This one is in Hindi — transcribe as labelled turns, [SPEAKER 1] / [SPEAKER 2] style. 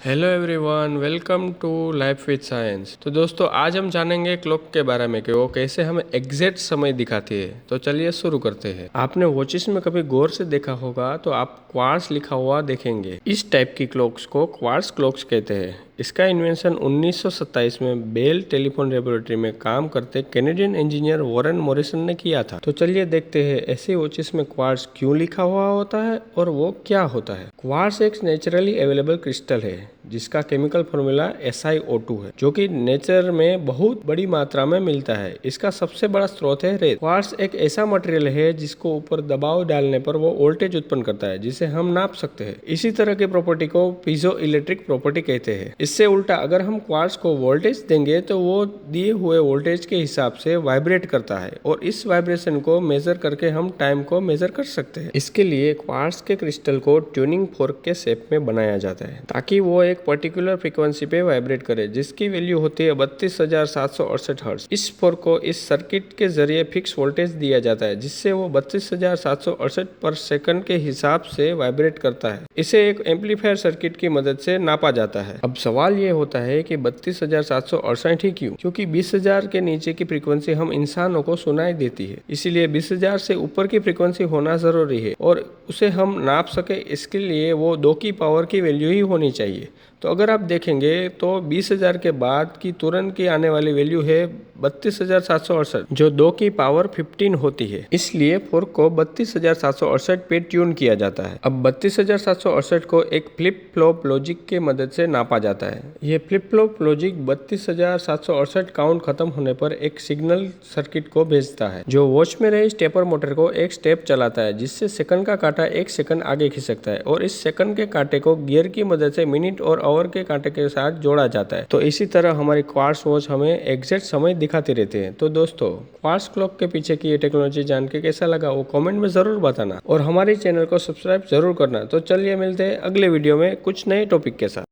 [SPEAKER 1] Hello everyone, welcome to life with science. तो दोस्तों, आज हम जानेंगे क्लॉक के बारे में कि वो कैसे हमें एग्जैक्ट समय दिखाती है। तो चलिए शुरू करते हैं। आपने वॉचेस में कभी गौर से देखा होगा तो आप क्वार्ट्स लिखा हुआ देखेंगे। इस टाइप की क्लॉक्स को क्वार्ट्स क्लॉक्स कहते हैं। इसका इन्वेंशन 1927 में बेल टेलीफोन लेबोरेटरी में काम करते कैनेडियन इंजीनियर वॉरेन मॉरिसन ने किया था। तो चलिए देखते हैं ऐसे वॉचेस में क्वार्ट्स क्यों लिखा हुआ होता है और वो क्या होता है। क्वार्ट्स एक नेचुरली अवेलेबल क्रिस्टल है जिसका केमिकल फॉर्मूला SiO2 है, जो कि नेचर में बहुत बड़ी मात्रा में मिलता है। इसका सबसे बड़ा स्रोत है रेत। क्वार्ट्स एक ऐसा मटेरियल है जिसको ऊपर दबाव डालने पर वो वोल्टेज उत्पन्न करता है, जिसे हम नाप सकते हैं। इसी तरह की प्रॉपर्टी को पीजो इलेक्ट्रिक प्रॉपर्टी कहते हैं। इससे उल्टा अगर हम क्वार्ट्स को वोल्टेज देंगे तो वो दिए हुए वोल्टेज के हिसाब से वाइब्रेट करता है और इस वाइब्रेशन को मेजर करके हम टाइम को मेजर कर सकते हैं। इसके लिए क्वार्ट्स के क्रिस्टल को ट्यूनिंग फोर्क के शेप में बनाया जाता है ताकि वो एक पर्टिकुलर फ्रीक्वेंसी पे वाइब्रेट करे, जिसकी वैल्यू होती है 32,768 हर्ट्ज। इस फोर्क को इस सर्किट के जरिए फिक्स वोल्टेज दिया जाता है, जिससे वो 32,768 पर सेकंड के हिसाब से वाइब्रेट करता है। इसे एक एम्पलीफायर सर्किट की मदद से नापा जाता है। अब सवाल ये होता है कि 32,768 ही क्यों? क्योंकि 20,000 के नीचे की फ्रीक्वेंसी हम इंसानों को सुनाई देती है, इसीलिए 20,000 से ऊपर की फ्रीक्वेंसी होना जरूरी है और उसे हम नाप सके इसके लिए वो 2 की पावर की वैल्यू ही होनी चाहिए। तो अगर आप देखेंगे तो 20,000 के बाद की तुरंत की आने वाली वैल्यू है 32,768, जो 2 की पावर 15 होती है। इसलिए फोर्क को 32,768 पे ट्यून किया जाता है। अब 32,768 को एक फ्लिप फ्लॉप लॉजिक के मदद से नापा जाता है। ये फ्लिप फ्लॉप लॉजिक 32,768 काउंट खत्म होने पर एक सिग्नल सर्किट को भेजता है, जो वॉच में रहे स्टेपर मोटर को एक स्टेप चलाता है, जिससे सेकंड का कांटा 1 सेकंड आगे खिसकता है और इस सेकंड के कांटे को गियर की मदद से मिनट और आवर के कांटे के साथ जोड़ा जाता है। तो इसी तरह हमारी क्वार्ट्स वॉच हमें एग्जैक्ट समय दिखाते रहते हैं। तो दोस्तों, क्वार्ट्स क्लॉक के पीछे की ये टेक्नोलॉजी जान के कैसा लगा वो कमेंट में जरूर बताना और हमारे चैनल को सब्सक्राइब जरूर करना। तो चलिए मिलते हैं अगले वीडियो में कुछ नए टॉपिक के साथ।